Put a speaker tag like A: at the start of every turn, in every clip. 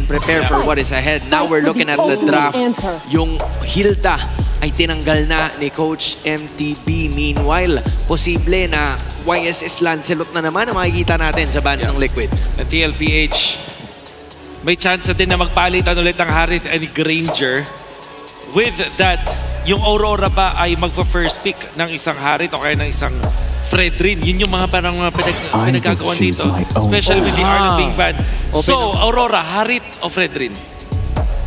A: prepare for what is ahead. Now we're looking at the draft. Yung Hilda ay tinanggal na ni Coach MTB. Meanwhile, posible na YSS Lancelot na naman ang makikita natin sa bans ng Liquid.
B: At TLPH, may chance din na magpalitan ulit ang Harith and Granger. With that, yung Aurora ba ay magpa-first pick ng isang Harith o kaya ng isang Fredrin? Yun yung mga parang pinagagawan dito. Especially with the Arlo being banned. So, Aurora, Harith o Fredrin?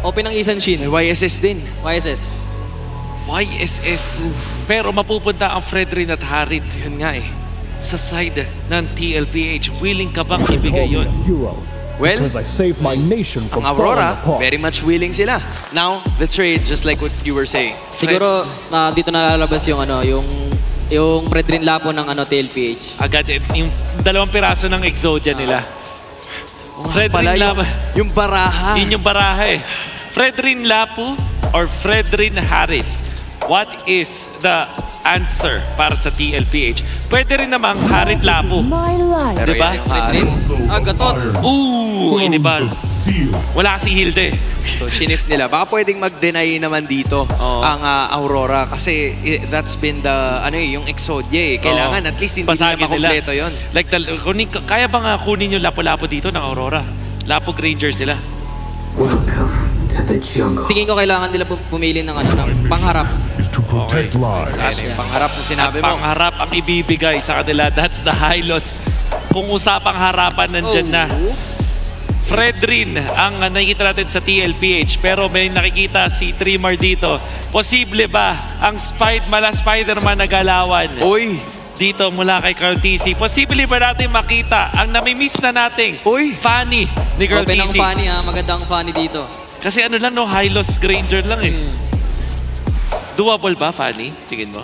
C: Open ang Isan Shin.
A: May YSS din.
C: YSS.
B: YSS. Pero mapupunta ang Fredrin at Harith.
A: Yun nga eh.
B: Sa side ng TLPH. Willing ka bang ibigay yun?
A: Well, ang Aurora, very much willing sila. Now, the trade, just like what you were saying.
C: Siguro, dito nalalabas yung yung Fredrin Lapo ng TLPH.
B: Agad, yung 2 piraso ng Exodia nila. Fredrin Lapo.
A: Yung baraha.
B: Yun yung baraha eh. Fredrin Lapo or Fredrin Harith? What is the answer para sa TLPH? Pwede rin namang Harith Lapo. Diba?
C: Fredrin? Gatot.
B: Inibal. Wala si Hilde.
A: So, shinif nila. Baka pwedeng mag-deny naman dito ang Aurora kasi that's been the, yung Exodia eh. Kailangan at least hindi nila makompleto yun.
B: Like, kaya ba nga kunin yung Lapo-Lapo dito ng Aurora? Lapo Granger sila.
C: Tingin ko kailangan nila pumili ng pangharap.
B: Okay.
A: Pangharap na sinabi mo.
B: Pangharap ang ibibigay sa kanila. That's the high-loss. Kung usapang harapan, nandyan na. Fredrin ang nakikita natin sa TLPH. Pero may nakikita si Trimar dito. Posible ba ang Spider-Man na galawan?
A: Uy!
B: Dito mula kay Carl TC. Posible ba natin makita ang namimiss na nating Fanny ni Carl TC?
C: Open ang Fanny magandang Fanny dito.
B: Kasi high-loss Granger lang eh. Doable ba, Fanny? Tingin mo?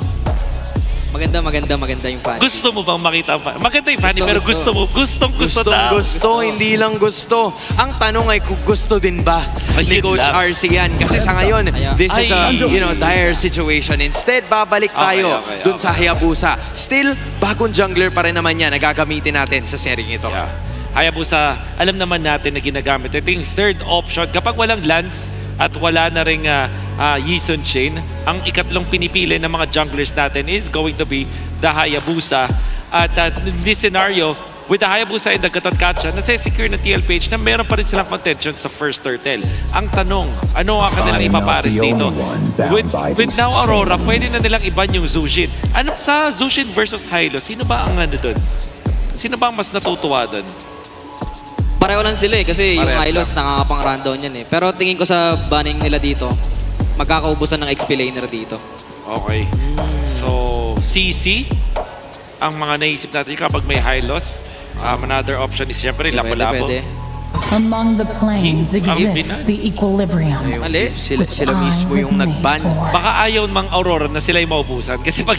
C: Maganda yung Fanny.
B: Gusto mo bang makita ang Fanny? Maganda yung Fanny, pero gusto mo. Gusto,
A: hindi lang gusto. Ang tanong ay kung gusto din ba ni Coach RC yan. Kasi sa ngayon, this is a dire situation. Instead, babalik tayo dun sa Hayabusa. Still, bagong jungler pa rin naman yan na gagamitin natin sa sering ito.
B: Hayabusa, alam naman natin na ginagamit. Ito yung third option. Kapag walang Lance at wala na ring Yisun Chain, ang ikatlong pinipili ng mga junglers natin is going to be the Hayabusa. At in this scenario, with the Hayabusa and the Gatot-Kacha, nasa-secure na TLPH na meron pa rin silang contention sa first turtle. Ang tanong, ano ang kanilang ipapares dito? With now Aurora, pwede na nilang iban yung Zushin. Ano sa Zushin versus Hylo? Sino ba ang doon? Sino ba ang mas natutuwa doon?
C: Pareho lang sila kasi yung Hylos nakakapang rundown yan eh. Pero tingin ko sa banning nila dito, magkakaubusan ng XP laner dito.
B: Okay. So, CC, ang mga naisip natin kapag may Hylos. Another option is siyempre Lapo-Lapo.
D: Among the planes exists the equilibrium.
A: Sila mismo yung nag-ban.
B: Baka ayaw mang Aurora na sila yung maubusan. Kasi pag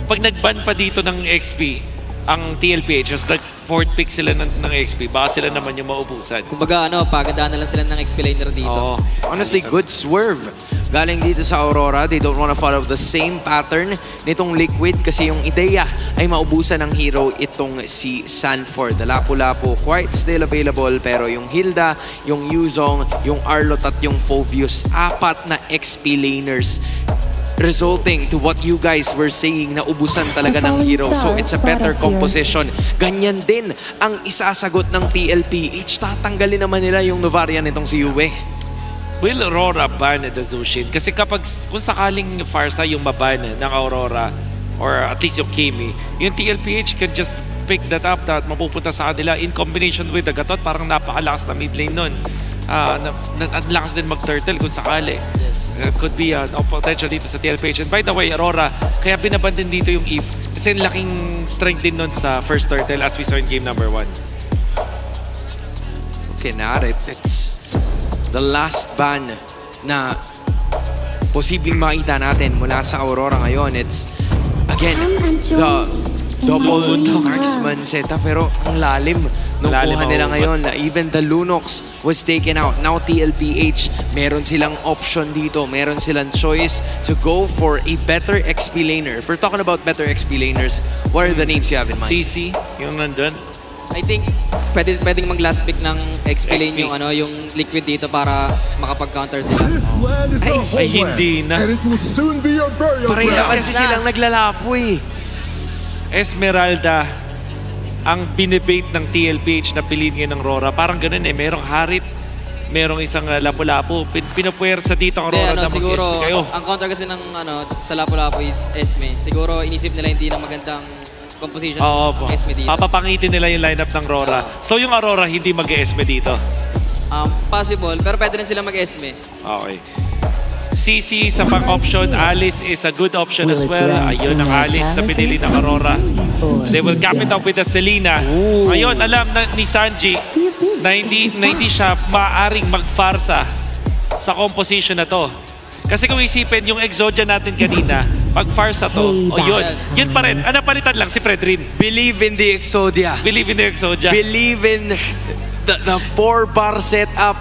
B: nag-ban pa dito ng XP, ang TLPH, just nag-4th pick sila ng XP, baka sila naman yung maubusan.
C: Kumbaga, pagandaan na lang sila ng XP laner dito.
A: Honestly, good swerve. Galing dito sa Aurora, they don't wanna follow the same pattern nitong Liquid kasi yung ideya ay maubusan ng hero itong si Sanford. The Lapu-Lapu quite still available pero yung Hilda, yung Yuzong, yung Arlot at yung Phoveus, 4 na XP laners resulting to what you guys were saying na ubusan talaga ng hero. So it's a better composition. Ganyan din ang isasagot ng TLPH. Tatanggalin naman nila yung Novaria nitong si Yue.
B: Will Aurora ban the Zushin? Kasi kung sakaling Farsa yung maban ng Aurora or at least yung Kimi, yung TLPH can just pick that up at mapupunta sa kanila in combination with the Gatot. Parang napakalakas na mid lane nun. Ang lakas din mag-turtle kung sakali. Could be a potential dito sa TLPH. And by the way, Aurora, kaya binaban din dito yung Eve. Kasi laking strength din nun sa first turtle as we saw in game number 1.
A: Okay, Narit, it's the last ban na posibleng makita natin mula sa Aurora ngayon. It's, again, the double marksman setup pero ang lalim nung kuha nila ngayon. Even the Lunox was taken out. Now TLPH, meron silang option dito. Meron silang choice to go for a better XP laner. If we're talking about better XP laners, what are the names you have in mind?
B: CC, yung nandun.
C: I think pwedeng mag-last pick ng XP lane yung Liquid dito para makapag-counter sila.
E: This land is a
B: Ay,
E: homeland,
B: hindi na.
E: and it will soon be your burial
A: Parehas
E: ground.
A: kasi silang naglalapo eh.
B: Esmeralda ang binibait ng TLPH na piliin ngayon ng Rora. Parang ganun eh, merong Harit, merong isang lapu-lapu. Pinapuwersa dito ang Rora na
C: Siguro,
B: mag-SP kayo.
C: ang counter kasi ng sa Lapu-Lapu is Esme. Siguro inisip nila hindi na magandang composition
B: Oo po.
C: ng Esme dito.
B: Papapangitin nila yung lineup ng Rora. So yung Aurora hindi mag-ESME dito.
C: Possible, pero pwede rin sila mag-Esme.
B: Okay. CC sa pang-option, Alice is a good option as well. Ayun ang Alice na pinili ng Aurora. They will cap it up with the Selena. Ayun, alam na ni Sanji na hindi siya maaaring magfarsa sa composition na to. Kasi kung isipin yung Exodia natin kanina, pag farsa to, yun pa rin. Ano palitan lang si Fredrin?
A: Believe in the Exodia.
B: Believe in the Exodia.
A: Believe in the 4-bar setup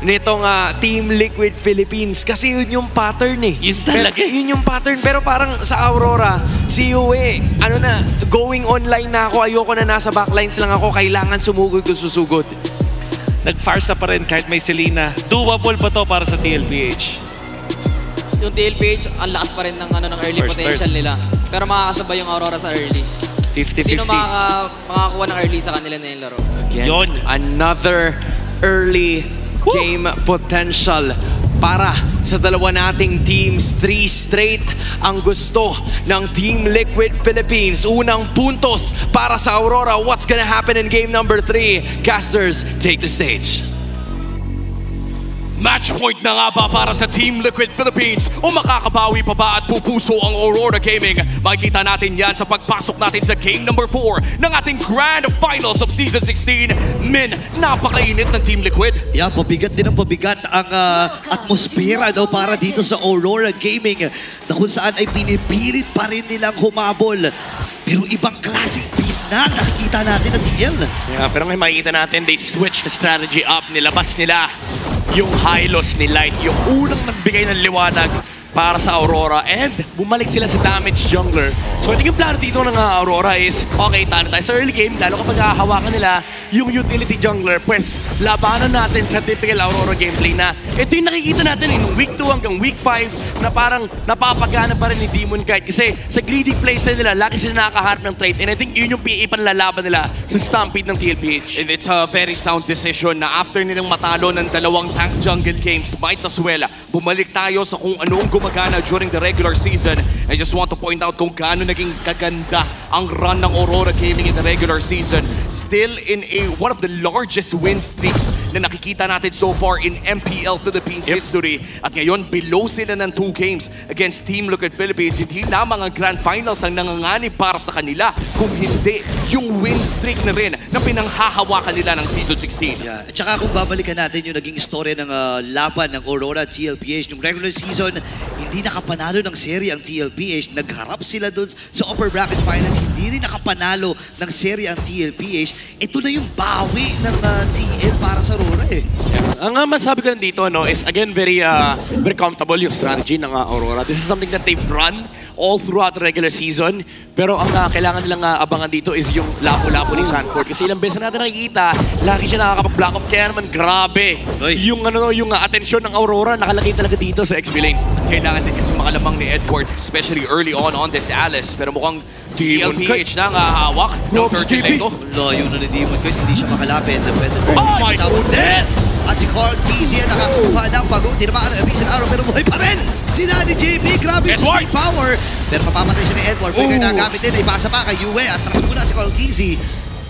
A: nitong Team Liquid Philippines. Kasi yun yung pattern eh.
B: Yun talaga.
A: Yun yung pattern. Pero parang sa Aurora, si Yue, going online na ako. Ayoko na nasa backlines lang ako. Kailangan sumugod kung susugod.
B: Nag-farsa pa rin kahit may Selena. Doable pa to para sa TLPH.
C: Yung TLPH, ang lakas pa rin ng early
B: First
C: potential nila. Pero makakasabay yung Aurora sa early.
B: 50-50.
C: Sino makakakuha ng early sa kanila na yung laro?
A: Again,
B: Yun.
A: another early game potential para sa dalawa nating teams. 3 straight ang gusto ng Team Liquid Philippines. Unang puntos para sa Aurora. What's gonna happen in game number 3? Casters, take the stage.
F: Match point na nga ba para sa Team Liquid Philippines? O makakabawi pa ba at pupuso ang Aurora Gaming? Makikita natin yan sa pagpasok natin sa game number 4 ng ating Grand Finals of Season 16. Men, napakainit ng Team Liquid.
G: Yeah, pabigat din ang pabigat ang atmosfera para dito sa Aurora Gaming na kung saan ay pinipilit pa rin nilang humabol. Pero ibang klaseng beast na nakikita natin na TL.
F: Yeah, pero ngayon makikita natin, they switched the strategy up. Nilabas nila yung Hylos ni Light, yung unang nagbigay ng liwanag para sa Aurora, and bumalik sila sa damage jungler. So I think yung plano dito ng Aurora is, okay, talo tayo sa early game, lalo kapag hahawakan nila yung utility jungler, pues labanan natin sa typical Aurora gameplay na ito yung nakikita natin in week 2 hanggang week 5 na parang napapagana pa rin ni Demon Kite kasi sa greedy playstyle nila, laki sila nakakaharap ng trade, and I think yun yung ipanlalaban nila sa Stampede ng TLPH. And it's a very sound decision na after nilang matalo ng dalawang tank jungle games, might as well bumalik tayo sa kung anong gumagana during the regular season. I just want to point out kung gaano naging kaganda ang run ng Aurora Gaming in the regular season. Still in one of the largest win streaks na nakikita natin so far in MPL Philippines history. At ngayon, below sila ng 2 games against Team Liquid Philippines. Hindi lamang ang Grand Finals ang nanganganib para sa kanila, kung hindi yung win streak na rin na pinanghahawakan nila ng Season 16.
G: Yeah. At saka kung babalikan natin yung naging istorya ng laban ng Aurora TLPH nung regular season, hindi nakapanalo ng serye ang TLPH. Nagharap sila doon sa upper bracket finals. Hindi rin nakapanalo ng serye ang TLPH. Ito na yung bawi ng TL para sa Aurora eh.
F: Yeah. Ang masabi ko dito is again very comfortable yung strategy ng Aurora. This is something that they've run all throughout the regular season. Pero ang kailangan nilang abangan dito is yung lapo-lapo ni Sanford. Kasi ilang beses na natin nakikita, lagi siya nakakapag-block off. Kaya naman grabe. Yung atensyon ng Aurora nakalagay talaga dito sa XP lane. Kailangan din kasi makalamang ni Edward, especially early on this Alice. Pero mukhang TLPH na hawak ng 30 lane to.
G: Layo na ni Demon Kite, hindi siya makalapit.
F: Oh my goodness!
G: At si Carl TZ nakakuha ng pagod. Tinamaan ang Abyss and Arrow pero buhay pa rin! Sina ni JP, grabe yung
F: Edward!
G: speed power. Pero mapamatay siya ni Edward. Flicker na gamit din. Ipasa pa kay Yue. Atras muna si Carl TZ.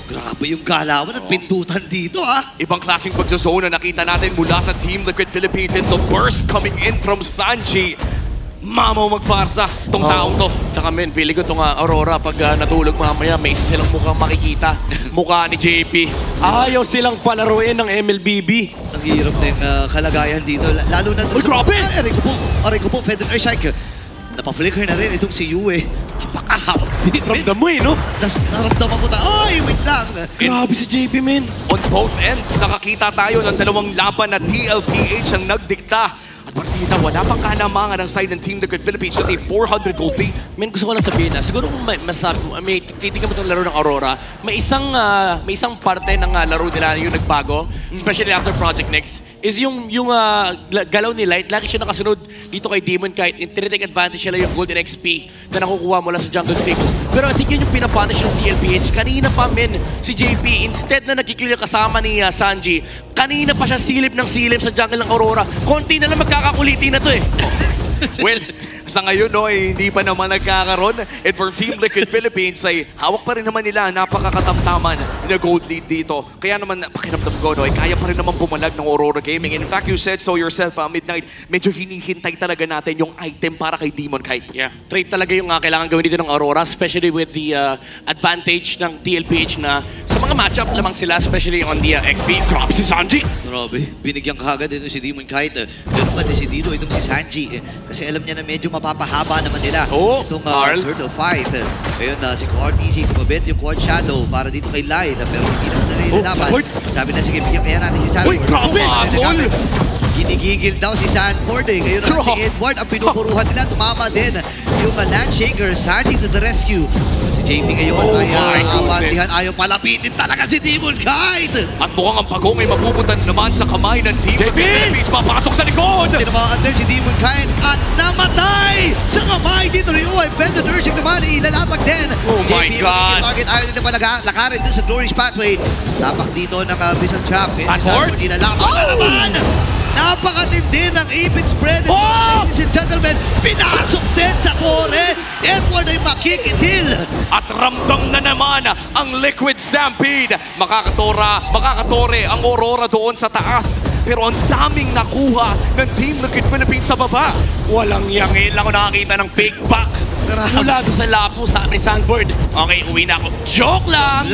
G: Grabe yung galawan at pindutan dito
F: Ibang klaseng pagsazone na nakita natin mula sa Team Liquid Philippines, and the burst coming in from Sanji. Mamaw magparsa tong taong to. Tsaka men, pili ko itong Aurora pag natulog mamaya, may isa silang mukhang makikita. Mukha ni JP. Ayaw silang palaruin ng MLBB.
G: Ang hirap na yung kalagayan dito. Lalo na doon
F: Uy, grabe!
G: Aray ko po, Fedon Airstrike. Napaflicker na rin itong si Yue. Napakahap.
F: Ramdam mo no?
G: Naramdaman ko ay, wait lang.
F: Grabe si JP, men. On both ends, nakakita tayo ng dalawang laban na TLPH ang nagdikta. At partida. Wala pang kalamangan ng side ng Team Liquid Philippines. Just a 400 gold lead.
H: Men, gusto ko lang sabihin na, siguro kung may titignan mo itong laro ng Aurora, may isang parte ng laro nila yung nagbago, especially after Project Nyx, is yung galaw ni Light. Lagi siya nakasunod dito kay Demon kahit tinitake advantage nila yung golden XP na nakukuha mula sa jungle fix. Pero I think yun yung pinapunish ng TLPH. Kanina pa, men, si JP, instead na nagkiklear kasama ni Sanji, kanina pa siya silip ng silip sa jungle ng Aurora. Konti na lang magkakakuliti na to eh.
F: Well, sa ngayon, no, hindi pa naman nagkakaroon. And for Team Liquid Philippines, ay hawak pa rin naman nila napakakatamtaman na gold lead dito. Kaya naman, pakiramdam ko, no, kaya pa rin naman pumalag ng Aurora Gaming. And in fact, you said so yourself, Midnight, medyo hinihintay talaga natin yung item para kay Demon Kite.
H: Yeah, trade talaga yung kailangan gawin dito ng Aurora, especially with the advantage ng TLPH na sa mga matchup lamang sila, especially on the XP. Grabe si Sanji!
G: Grabe, binigyan kagad ito si Demon Kite. Ganun pa decidido itong si Sanji. Kasi alam niya na medyo mapapahaba naman nila itong Turtle fight. Ngayon si Quad Easy, tumabit yung Quad Shadow para dito kay Lai. Pero hindi naman na nilalaban. Sabi na, sige, bigyan kaya natin si Sanford.
F: Uy, grabe!
G: Ginigigil daw si Sanford eh. Ngayon naman si Edward, ang pinupuruhan nila, tumama din yung Landshaker. Sanji to the rescue. Si JP ngayon ay abantihan. Ayaw palapitin talaga si Demon Kite.
F: At mukhang ang pagong ay mapupuntan naman sa kamay ng Team Liquid Philippines. Papasok sa likod!
G: Tinamaan din si Demon Kite at namatay sa kamay dito rin. Ay, Bender Nursing naman, ilalatag din.
F: Oh my God!
G: Target ayaw nila lakarin din sa Glorious Pathway. Tapak dito ng Vision Trap.
F: Sanford?
G: Ilalaban na naman! Napakatindi ng even spread. Ladies and gentlemen, pinasok din sa tore. Edward ay makikithil.
F: At ramdam na naman ang Liquid Stampede. Makakatore ang Aurora doon sa taas. Pero ang daming nakuha ng Team Liquid Philippines sa baba.
H: Walang yangin lang ako nakakita ng fake back. Mula doon sa lapo, sabi ni Sanford. Okay, uwi na ako. Joke lang!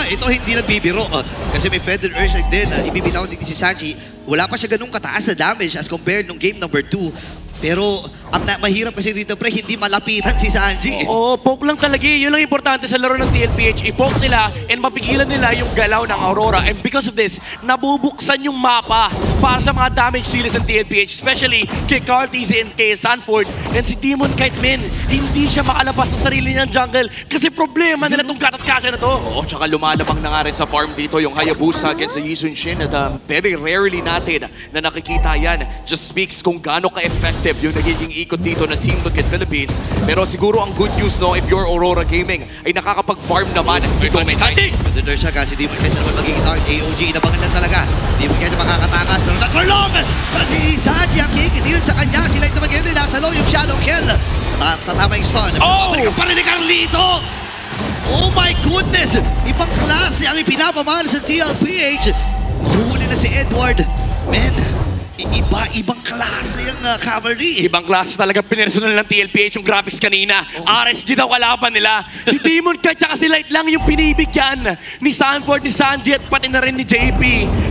G: Ito hindi lang bibiro. Kasi may Feather Urge din. Ibibitaw din si Sanji. Wala pa siya ganung kataas na damage as compared nung game number 2. Pero ang mahirap kasi dito, pre, hindi malapitan si Sanji.
H: Oo, poke lang talaga. Yun lang importante sa laro ng TLPH. I-poke nila and mapigilan nila yung galaw ng Aurora. And because of this, nabubuksan yung mapa para sa mga damage dealers ng TLPH. Especially kay Cartiz and kay Sanford. And si Demon Kite, men, hindi siya makalabas ng sarili niyang jungle kasi problema nila itong katat-kasa na to.
F: Oo, tsaka lumalabang na nga rin sa farm dito yung Hayabusa against the Yisun Shin. At very rarely natin na nakikita yan. Just speaks kung gaano ka-effective yung nagiging ikot dito ng Team Liquid Philippines. Pero siguro ang good news, no, if you're Aurora Gaming, ay nakakapag-farm naman si Tommy Sanji.
G: Pwede siya kasi Demon Kite naman magiging target. AOG, inabangan lang talaga. Demon Kite makakatakas. Pero not for long! Kasi Sanji ang kikidil sa kanya. Sila ito mag-game nila. Nasa low yung Shadow Kill. Tatama yung stun. Pabalik pa rin ni Carlito! Oh my goodness! Ibang klase ang ipinapamahal sa TLPH. Huli na si Edward. Man, ibang klase ang cavalry.
H: Ibang klase talaga pinersonal ng TLPH yung graphics kanina. RSG daw kalaban nila. Si Demon Kite tsaka si Light lang yung pinibigyan ni Sanford, ni Sanji at pati na rin ni JP.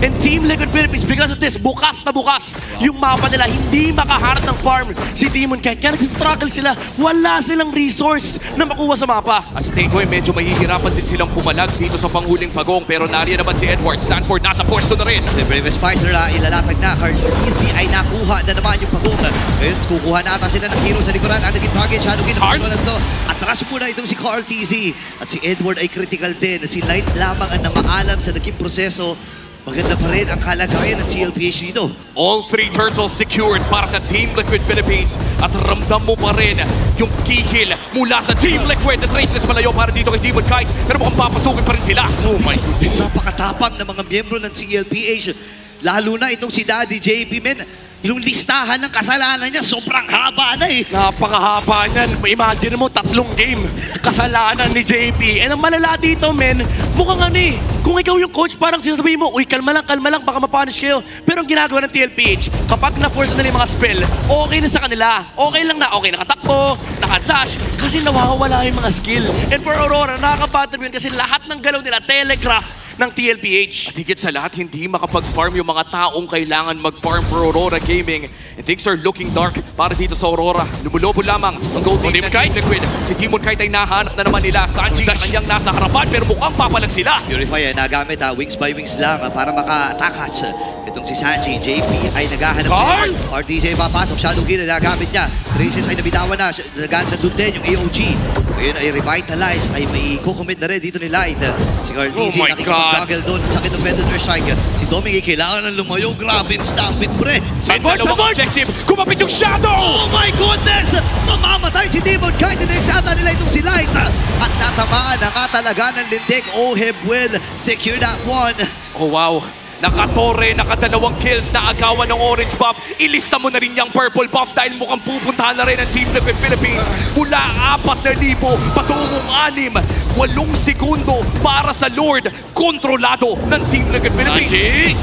H: And Team Liquid Philippines, because of this, bukas na bukas yung mapa nila. Hindi makaharap ng farm si Demon Kite. Kaya nagsistruggle sila. Wala silang resource na makuha sa mapa.
F: As Takeaway, medyo mahihirapan din silang pumalag dito sa panghuling pagong. Pero nariyan naman si Edward. Sanford nasa pwesto na rin.
G: The bravest fighter ilalatag na. Easy ay nakuha na naman yung pagong. Ngayon, kukuha na ata sila ng hero sa likuran. Ang naging target, Shadow King. Atras muna itong si Carl TZ. At si Edward ay critical din. Si Light lamang ang namaalam sa naging proseso. Maganda pa rin ang kalagayan ng TLPH dito.
F: All 3 turtles secured para sa Team Liquid Philippines. At ramdam mo pa rin yung kikil mula sa Team Liquid. The traces malayo para dito kay Demon Kite. Pero mukhang papasukin pa rin sila.
H: Oh my goodness.
G: Napakatapang ng mga miyembro ng TLPH. Lalo na itong si Daddy JP, men. Yung listahan ng kasalanan niya, sobrang haba na eh.
H: Napakahaba niyan. Imagine mo, 3 game. Kasalanan ni JP. And ang malala dito, men, mukhang kung ikaw yung coach, parang sinasabihin mo, uy, kalma lang, baka mapunish kayo. Pero ang ginagawa ng TLPH, kapag na-force na yung mga spell, okay na sa kanila. Okay lang na, okay, nakatakbo, nakadash, kasi nawawala yung mga skill. And for Aurora, nakaka-pattern yun kasi lahat ng galaw nila, telegraph, ng TLPH.
F: At higit sa lahat, hindi makapag-farm yung mga taong kailangan mag-farm for Aurora Gaming. And things are looking dark para dito sa Aurora. Lumulobo lamang ang gold team ng Team Liquid. Si Demon Kite ay nahanap na naman nila. Sanji sa kanyang nasa harapan pero mukhang papalag sila.
G: Purify ay nagamit wings by wings lang para maka-atakas. Itong si Sanji, JP ay naghahanap
F: Carl!
G: din. RTZ ay papasok, Shadow Gear na nagamit niya. Traces ay nabitawan na, nandun din yung AOG. Ngayon ay revitalize, ay may kukomit na rin dito ni Light. Si RTZ
F: Oh my
G: nakikipag-juggle doon, ang sakit ng Predator Strike. Si Doming ay kailangan ng lumayo, grabe yung stampede pre.
F: May dalawang objective, kumapit yung Shadow!
G: Oh my goodness! Mamamatay si Demon Kite, ineksata nila itong si Light. At natamaan na nga talaga ng lintik. Oheb will secure that one.
F: Oh wow! Nakatore, nakadalawang kills na agawan ng orange buff. Ilista mo na rin yung purple buff dahil mukhang pupuntahan na rin ang Team Liquid Philippines. Mula 4,000 patungong 6, 8 segundo para sa Lord. Kontrolado ng Team Liquid Philippines.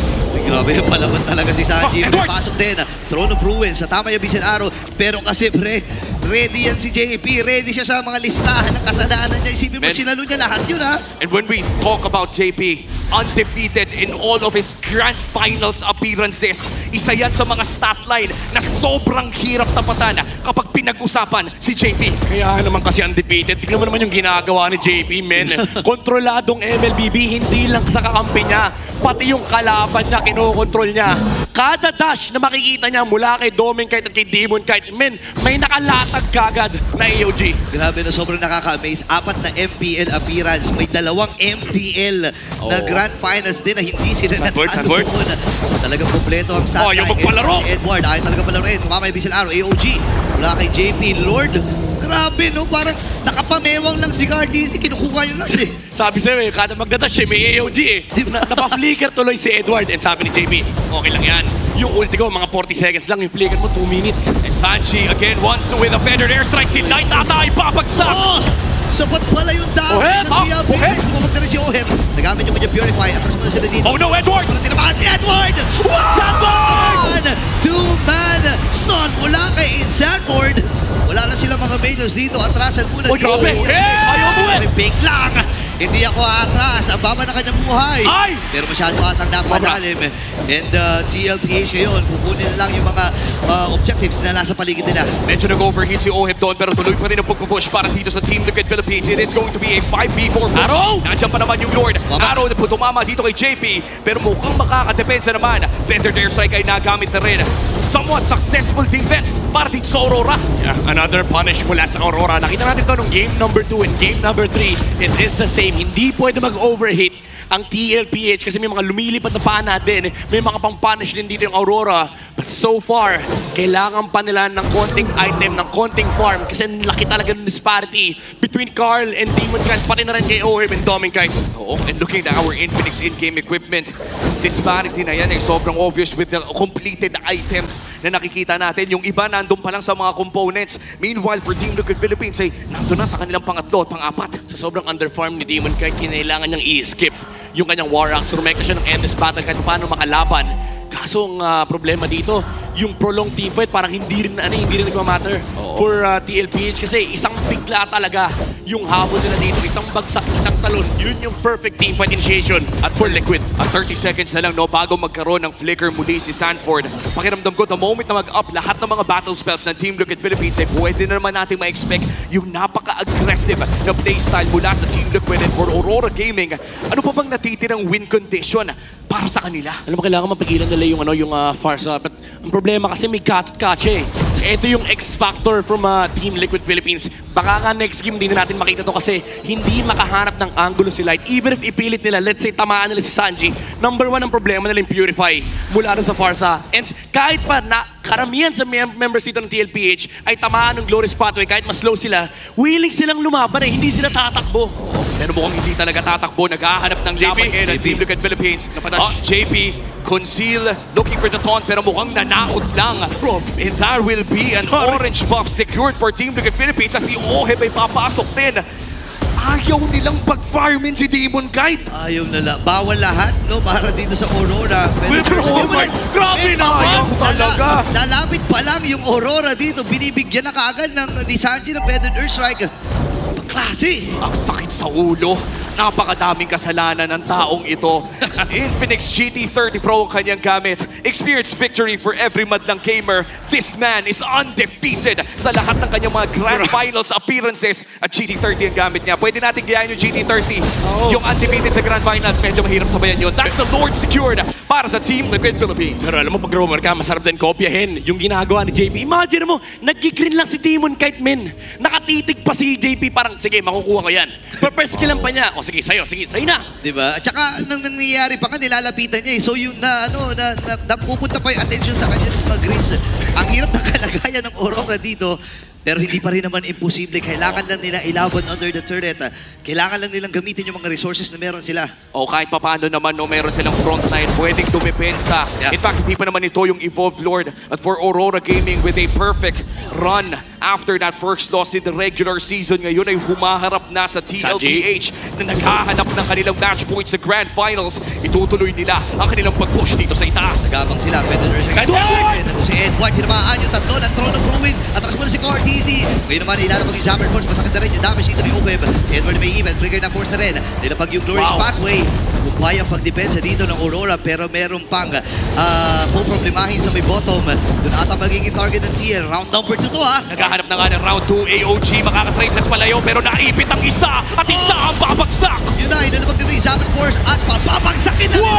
G: Grabe yung palaban talaga si Sanji.
F: Edward!
G: Pasok din. Throne of Ruins sa tama yung Bisan Arrow. Pero kasi pre, ready yan si JP. Ready siya sa mga listahan ng kasalanan niya. Isipin mo, sinalo niya lahat yun ha.
F: And when we talk about JP, undefeated in all of his grand finals appearances. Isa yan sa mga stat line na sobrang hirap tapatan kapag pinag-usapan si JP.
H: Kaya naman kasi undefeated. Tignan mo naman yung ginagawa ni JP, men. Kontroladong MLBB, hindi lang sa kakampi niya, pati yung kalaban niya, kinokontrol niya. Kada dash na makikita niya mula kay Doming Kite at kay Demon Kite, men, may nakalatag kagad na AOG.
G: Grabe na sobrang nakaka-amaze. 4 na MPL appearance. May 2 MDL na grand finals din na hindi sila natalo doon. Talagang kompleto ang stat
F: yung magpalaro!
G: Si Edward, ayaw talaga palaroin. Mamay Bisan Arrow, AOG. Mula kay JP, Lord. Grabe no, parang nakapamewang lang si RTZ. Kinukuha yun lang eh.
H: Sabi sa'yo kada magdadash may AOG Napa-flicker tuloy si Edward. And sabi ni JP, okay lang yan. Yung ulti ko, mga 40 seconds lang. Yung flicker mo, 2 minutes.
F: And Sanji again wants to with a feathered airstrike. Si Knight ata ay papagsak!
G: Oh! Sapat pala yung dami
F: Oheb!
G: ng TLPH. Sumabog na rin si Oheb. Nagamit yung kanyang Purify. Atras mo na sila dito.
F: Oh no, Edward!
G: Wala tinamaan si Edward! Wow! Two-man stun mula kay Sanford. Wala na sila mga majors dito. Atrasan muna.
H: Oh, grabe!
G: Ayaw mo eh! Big lang! Hindi ako atras. Ang baba ng kanyang buhay.
F: Ay!
G: Pero masyado atang napalalim. And TLPH ngayon, kukunin na lang yung mga objectives na nasa paligid nila.
F: Medyo nag-overheat si Oheb doon pero tuloy pa rin ang pagpupush para dito sa Team Liquid Philippines. It is going to be a 5v4 push.
H: Arrow!
F: Nandiyan pa naman yung Lord. Arrow na tumama dito kay JP pero mukhang makakadepensa naman. Feathered airstrike ay nagamit na rin. Somewhat successful defense para dito sa Aurora.
H: Yeah, another punish mula sa Aurora. Nakita natin to nung game number 2 and game number 3. It is the same. Hindi pwede mag-overhit ang TLPH kasi may mga lumilipad na pana din. May mga pang-punish din dito yung Aurora. But so far, kailangan pa nila ng konting item, ng konting farm kasi laki talaga ng disparity between Carl and Demon Kite, pati na rin kay Oheb and Doming Kite.
F: Oo, and looking at our Infinix in-game equipment, disparity na yan ay sobrang obvious with the completed items na nakikita natin. Yung iba nandun pa lang sa mga components. Meanwhile, for Team Liquid Philippines ay nandun na sa kanilang pangatlo at pang-apat.
H: Sa sobrang underfarm ni Demon Kite, kinailangan niyang i-skip yung kanyang War Axe. Rumeka siya ng endless battle kahit paano makalaban. Kaso ang problema dito, yung prolonged teamfight parang hindi rin nagmamatter for TLPH kasi isang bigla talaga yung habol nila dito. Isang bagsak, isang talon. Yun yung perfect teamfight initiation at for Liquid.
F: At 30 seconds na lang no, bago magkaroon ng flicker muli si Sanford. Pakiramdam ko, the moment na mag-up lahat ng mga battle spells ng Team Liquid Philippines ay pwede na naman natin ma-expect yung napaka-aggressive na playstyle mula sa Team Liquid and for Aurora Gaming. Ano pa bang natitirang win condition para sa kanila?
H: Alam mo, kailangan mapigilan nila yung Farsa. But ang problema kasi may katot-kache. Ito yung X-Factor from Team Liquid Philippines. Baka nga next game din na natin makita to kasi hindi makahanap ng angulo si Light. Even if ipilit nila, let's say tamaan nila si Sanji, number 1 ang problema nila yung Purify mula rin sa Farsa. And kahit pa na karamihan sa members dito ng TLPH ay tamaan ng Glorious Pathway, kahit mas slow sila, willing silang lumaban hindi sila tatakbo.
F: Pero mukhang hindi talaga tatakbo. Naghahanap ng laban ngayon ng Team Liquid Philippines. JP, conceal, looking for the taunt, pero mukhang nanakot lang. And there will be an orange buff secured for Team Liquid Philippines as si Oheb ay papasok din. Ayaw nilang pag-farmin si Demon Kite.
G: Ayaw na bawal lahat, no? Para dito sa Aurora.
F: Grabe naman! Talaga!
G: Lalapit pa lang yung Aurora dito. Binibigyan na kaagad ni Sanji ng Feathered Airstrike. klase.
F: Ang sakit sa ulo. Napakadaming kasalanan ng taong ito. Infinix GT30 Pro ang kanyang gamit. Experience victory for every madlang gamer. This man is undefeated sa lahat ng kanyang mga Grand Finals appearances. At GT30 ang gamit niya. Pwede natin gayahin yung GT30. Yung undefeated sa Grand Finals, medyo mahirap sabayan yun. That's the Lord secured para sa Team Liquid Philippines.
H: Pero alam mo, pag rumor ka, masarap din kopyahin yung ginagawa ni JP. Imagine mo, nag-green lang si Demon Kite, men. Nakatitig pa si JP, parang, sige, makukuha ko yan. Purpose killan pa niya. O sige, sa'yo na.
G: Diba? At saka, nang nangyayari pa ka, nilalapitan niya eh. So yung napupunta pa yung attention sa kanya ng mga greens. Ang hirap ng kalagayan ng Aurora dito. Pero hindi pa rin naman imposible. Kailangan lang nila ilaban under the turret. Kailangan lang nilang gamitin yung mga resources na meron sila.
F: O kahit papaano naman, no, meron silang frontline, pwedeng dumepensa.
G: Yeah.
F: In fact, hindi pa naman ito yung Evolved Lord. At for Aurora Gaming with a perfect run after that first loss in the regular season, ngayon ay humaharap na sa TLPH na naghahanap ng kanilang match points sa Grand Finals. Itutuloy nila ang kanilang pag-push dito sa itaas.
G: Nagabang sila. Si Edward, hinamaan yung tatlo ng Throne of Ruin. Atas mo na si Cortezy. Ngayon naman, ilalapag yung Jammer Force. Masakit na rin yung damage dito ni Uveb. Si Edward may even. Trigger na force na rin. Nilapag yung Glorious Pathway. Nabubuhay ang pagdepensa dito ng Aurora. Pero meron pang puproblemahin sa may bottom. Doon ata magiging target ng TL. Round number 2 to ha.
F: Naghahanap na nga ng round 2. AOG makakatrade sa Spalayo pero naipit ang isa at isa ang babagsak.
G: Yun na, inalapag din yung Jammer Force at papabagsakin na rin.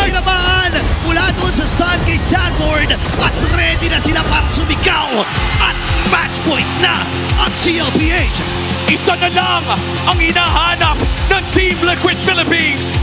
G: Tinamaan mula doon sa stun kay Sanford. At ready na sila para sumigaw. At match point na ang TLPH.
F: Isa na lang ang hinahanap ng Team Liquid Philippines.